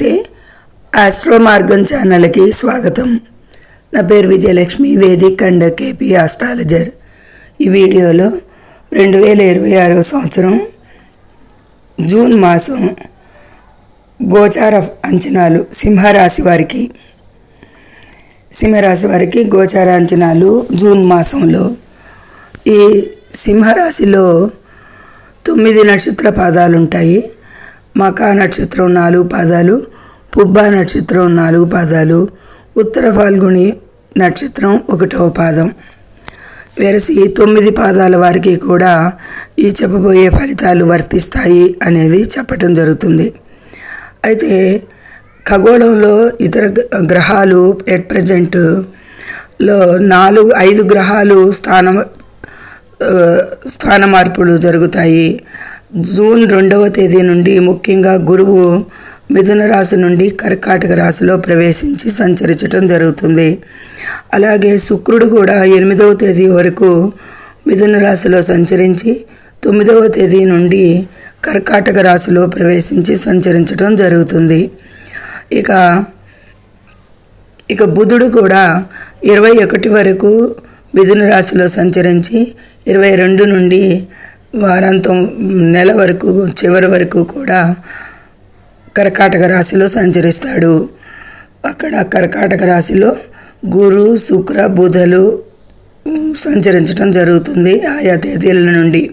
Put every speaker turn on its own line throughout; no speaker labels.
నమస్తే. ఆస్ట్రో మార్గం ఛానల్కి స్వాగతం. నా పేరు Vijayalakshmi, Vedic and KP astrologer. ఈ వీడియోలో 2026 సంవత్సరం జూన్ మాసం గోచార అంచనాలు సింహరాశి వారికి గోచార అంచనాలు జూన్ మాసంలో. ఈ సింహరాశిలో 9 నక్షత్ర పాదాలు ఉంటాయి. మకా నక్షత్రం 4 పాదాలు, పుబ్బా నక్షత్రం 4 పాదాలు, ఉత్తర ఫాల్గుని నక్షత్రం 1వ పాదం. వెరసి 9 పాదాల వారికి కూడా ఈ చెప్పబోయే ఫలితాలు వర్తిస్తాయి అనేది చెప్పటం జరుగుతుంది. అయితే ఖగోళంలో ఇతర గ్రహాలు ఎట్ ప్రజెంట్లో 5 గ్రహాలు స్థాన మార్పులు జరుగుతాయి. జూన్ 2వ తేదీ నుండి ముఖ్యంగా గురువు మిథున రాశి నుండి కర్కాటక రాశిలో ప్రవేశించి సంచరించడం జరుగుతుంది. అలాగే శుక్రుడు కూడా 8వ తేదీ వరకు మిథున రాశిలో సంచరించి 9వ తేదీ నుండి కర్కాటక రాశిలో ప్రవేశించి సంచరించడం జరుగుతుంది. ఇక బుధుడు కూడా 21 వరకు మిథున రాశిలో సంచరించి 22 నుండి వారాంతం నెల వరకు చివరి వరకు కూడా కర్కాటక రాశిలో సంచరిస్తాడు. అక్కడ కర్కాటక రాశిలో గురు శుక్ర బుధులు సంచరించడం జరుగుతుంది ఆయా తేదీల నుండి.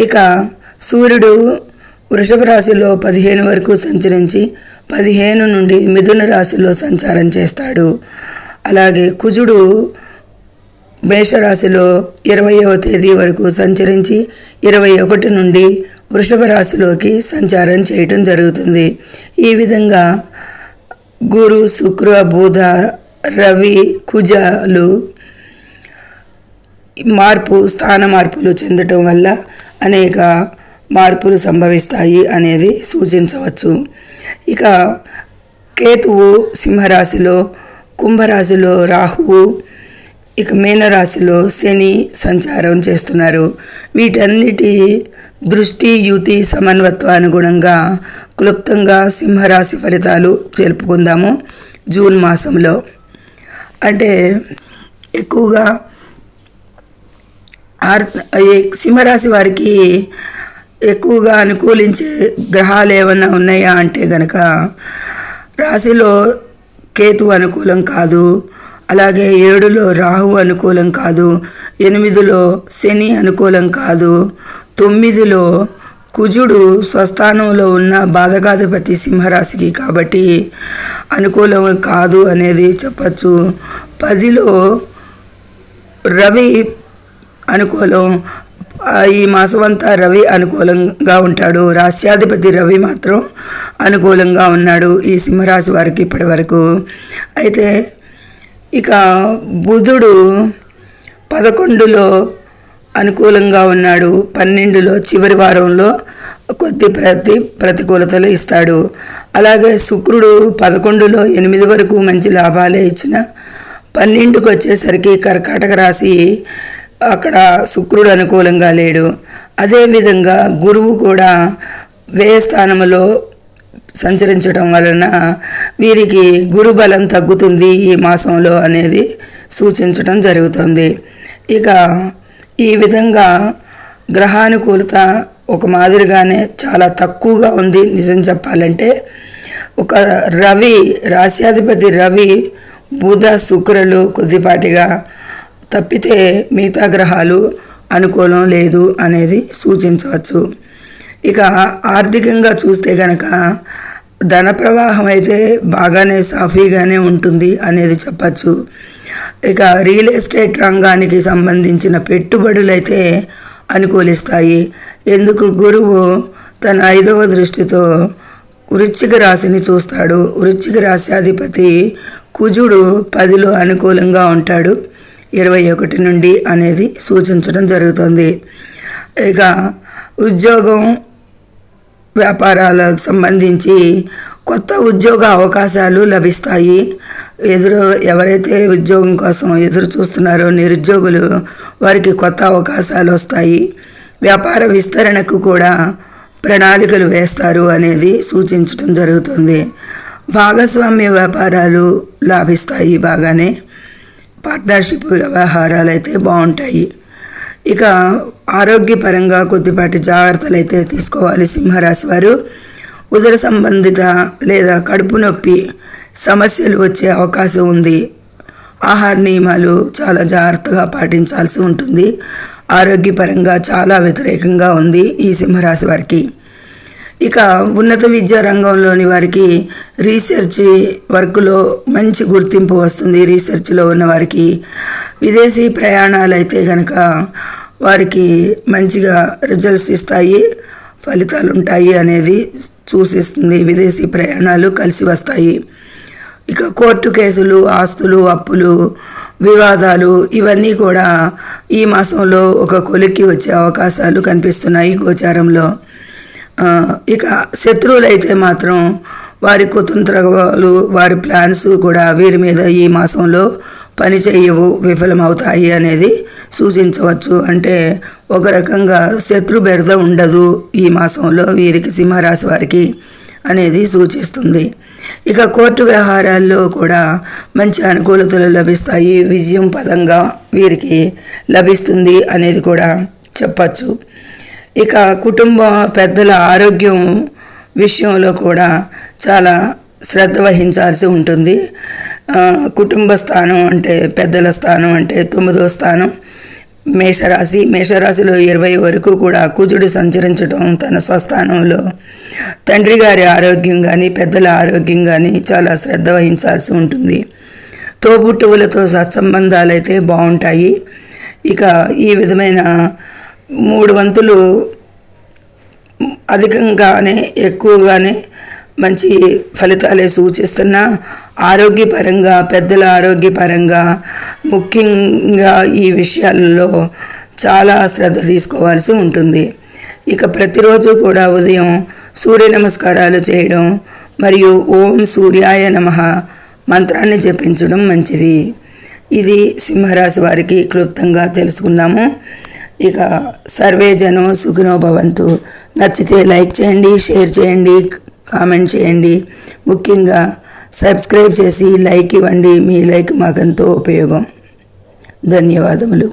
ఇక సూర్యుడు వృషభ రాశిలో 15 వరకు సంచరించి 15 నుండి మిథున రాశిలో సంచారం చేస్తాడు. అలాగే కుజుడు మేషరాశిలో 20వ తేదీ వరకు సంచరించి 21 నుండి వృషభ రాశిలోకి సంచారం చేయటం జరుగుతుంది. ఈ విధంగా గురు శుక్ర బుధ రవి కుజాలు స్థాన మార్పులు చెందటం వల్ల అనేక మార్పులు సంభవిస్తాయి అనేది సూచించవచ్చు. ఇక కేతువు సింహరాశిలో, కుంభరాశిలో రాహువు, ఇక మీనరాశిలో శని సంచారం చేస్తున్నారు. వీటన్నిటి దృష్టి యుతి సమన్వత్వానుగుణంగా క్లుప్తంగా సింహరాశి ఫలితాలు తెలుపుకుందాము. జూన్ మాసంలో అంటే ఎక్కువగా సింహరాశి వారికి ఎక్కువగా అనుకూలించే గ్రహాలు ఏమన్నా ఉన్నాయా అంటే గనక రాశిలో కేతు అనుకూలం కాదు, అలాగే 7లో రాహు అనుకూలం కాదు, 8లో శని అనుకూలం కాదు, 9లో కుజుడు స్వస్థానంలో ఉన్న బాధకాధిపతి సింహరాశికి కాబట్టి అనుకూలం కాదు అనేది చెప్పచ్చు. 10లో రవి అనుకూలం. ఈ మాసం అంతా రవి అనుకూలంగా ఉంటాడు. రాశ్యాధిపతి రవి మాత్రం అనుకూలంగా ఉన్నాడు ఈ సింహరాశి వారికి ఇప్పటి వరకు. అయితే ఇక బుధుడు 11లో అనుకూలంగా ఉన్నాడు, 12లో చివరి వారంలో కొద్ది ప్రతికూలతలు ఇస్తాడు. అలాగే శుక్రుడు 11లో 8 వరకు మంచి లాభాలే ఇచ్చిన 12కి వచ్చేసరికి కర్కాటక రాశి అక్కడ శుక్రుడు అనుకూలంగా లేడు. అదేవిధంగా గురువు కూడా వ్యయ స్థానంలో సంచరించడం వలన వీరికి గురుబలం తగ్గుతుంది ఈ మాసంలో అనేది సూచించడం జరుగుతుంది. ఇక ఈ విధంగా గ్రహానుకూలత ఒక మాదిరిగానే చాలా తక్కువగా ఉంది. నిజం చెప్పాలంటే ఒక రవి రాశ్యాధిపతి రవి బుధ శుక్రులు కొద్దిపాటిగా తప్పితే మిగతా గ్రహాలు అనుకూలం లేదు అనేది సూచించవచ్చు. ఇక ఆర్థికంగా చూస్తే కనుక ధన ప్రవాహం అయితే బాగానే సాఫీగానే ఉంటుంది అనేది చెప్పచ్చు. ఇక రియల్ ఎస్టేట్ రంగానికి సంబంధించిన పెట్టుబడులు అయితే అనుకూలిస్తాయి. ఎందుకు గురువు తన 5వ దృష్టితో వృశ్చిక రాశిని చూస్తాడు. వృశ్చిక రాశ్యాధిపతి కుజుడు 10లో అనుకూలంగా ఉంటాడు 21 నుండి అనేది సూచించడం జరుగుతుంది. ఇక ఉద్యోగం వ్యాపారాలకు సంబంధించి కొత్త ఉద్యోగ అవకాశాలు లభిస్తాయి. ఎవరైతే ఉద్యోగం కోసం ఎదురు చూస్తున్నారో నిరుద్యోగులు వారికి కొత్త అవకాశాలు వస్తాయి. వ్యాపార విస్తరణకు కూడా ప్రణాళికలు వేస్తారు అనేది సూచించటం జరుగుతుంది. భాగస్వామ్య వ్యాపారాలు లాభిస్తాయి బాగానే. పార్ట్నర్షిప్ వ్యవహారాలు అయితే బాగుంటాయి. ఇక ఆరోగ్యపరంగా కొద్దిపాటి జాగ్రత్తలు అయితే తీసుకోవాలి సింహరాశి వారు. ఉదర సంబంధిత లేదా కడుపు నొప్పి సమస్యలు వచ్చే అవకాశం ఉంది. ఆహార నియమాలు చాలా జాగ్రత్తగా పాటించాల్సి ఉంటుంది. ఆరోగ్యపరంగా చాలా వ్యతిరేకంగా ఉంది ఈ సింహరాశి వారికి. ఇక ఉన్నత విద్యా రంగంలోని వారికి రీసెర్చ్ వర్క్లో మంచి గుర్తింపు వస్తుంది. రీసెర్చ్లో ఉన్న వారికి విదేశీ ప్రయాణాలు అయితే కనుక వారికి మంచిగా రిజల్ట్స్ ఇస్తాయి, ఫలితాలు ఉంటాయి అనేది సూచిస్తుంది. విదేశీ ప్రయాణాలు కలిసి వస్తాయి. ఇక కోర్టు కేసులు, ఆస్తులు, అప్పులు, వివాదాలు ఇవన్నీ కూడా ఈ మాసంలో ఒక కొలిక్కి వచ్చే అవకాశాలు కనిపిస్తున్నాయి గోచారంలో. ఇక శత్రువులు అయితే మాత్రం వారి కుతంత్రాలు, వారి ప్లాన్స్ కూడా వీరి మీద ఈ మాసంలో పనిచేయవు, విఫలమవుతాయి అనేది సూచించవచ్చు. అంటే ఒక రకంగా శత్రు బెడద ఉండదు ఈ మాసంలో వీరికి, సింహరాశి వారికి అనేది సూచిస్తుంది. ఇక కోర్టు వ్యవహారాల్లో కూడా మంచి అనుకూలతలు లభిస్తాయి. విజయం పదంగా వీరికి లభిస్తుంది అనేది కూడా చెప్పచ్చు. ఇక కుటుంబ పెద్దల ఆరోగ్యం విషయంలో కూడా చాలా శ్రద్ధ వహించాల్సి ఉంటుంది. కుటుంబ స్థానం అంటే పెద్దల స్థానం అంటే 9వ స్థానం మేషరాశి. మేషరాశిలో 20 వరకు కూడా కుజుడు సంచరించడం తన స్వస్థానంలో తండ్రి గారి ఆరోగ్యం కానీ పెద్దల ఆరోగ్యం కానీ చాలా శ్రద్ధ వహించాల్సి ఉంటుంది. తోబుట్టువులతో సత్సంబంధాలు అయితే బాగుంటాయి. ఇక ఈ విధమైన 3 వంతులు అధికంగానే ఎక్కువగానే మంచి ఫలితాలే సూచిస్తున్న ఆరోగ్యపరంగా, పెద్దల ఆరోగ్యపరంగా ముఖ్యంగా ఈ విషయాలలో చాలా శ్రద్ధ తీసుకోవాల్సి ఉంటుంది. ఇక ప్రతిరోజు కూడా ఉదయం సూర్య నమస్కారాలు చేయడం మరియు ఓం సూర్యాయ నమః మంత్రాన్ని జపించడం మంచిది. ఇది సింహరాశి వారికి క్లుప్తంగా తెలుసుకుందాము. ఇక సర్వే జనం సుఖినో భవంతు. నచ్చితే లైక్ చేయండి, షేర్ చేయండి, కామెంట్ చేయండి. ముఖ్యంగా సబ్స్క్రైబ్ చేసి లైక్ ఇవ్వండి. మీ లైక్ మాకెంతో ఉపయోగం. ధన్యవాదములు.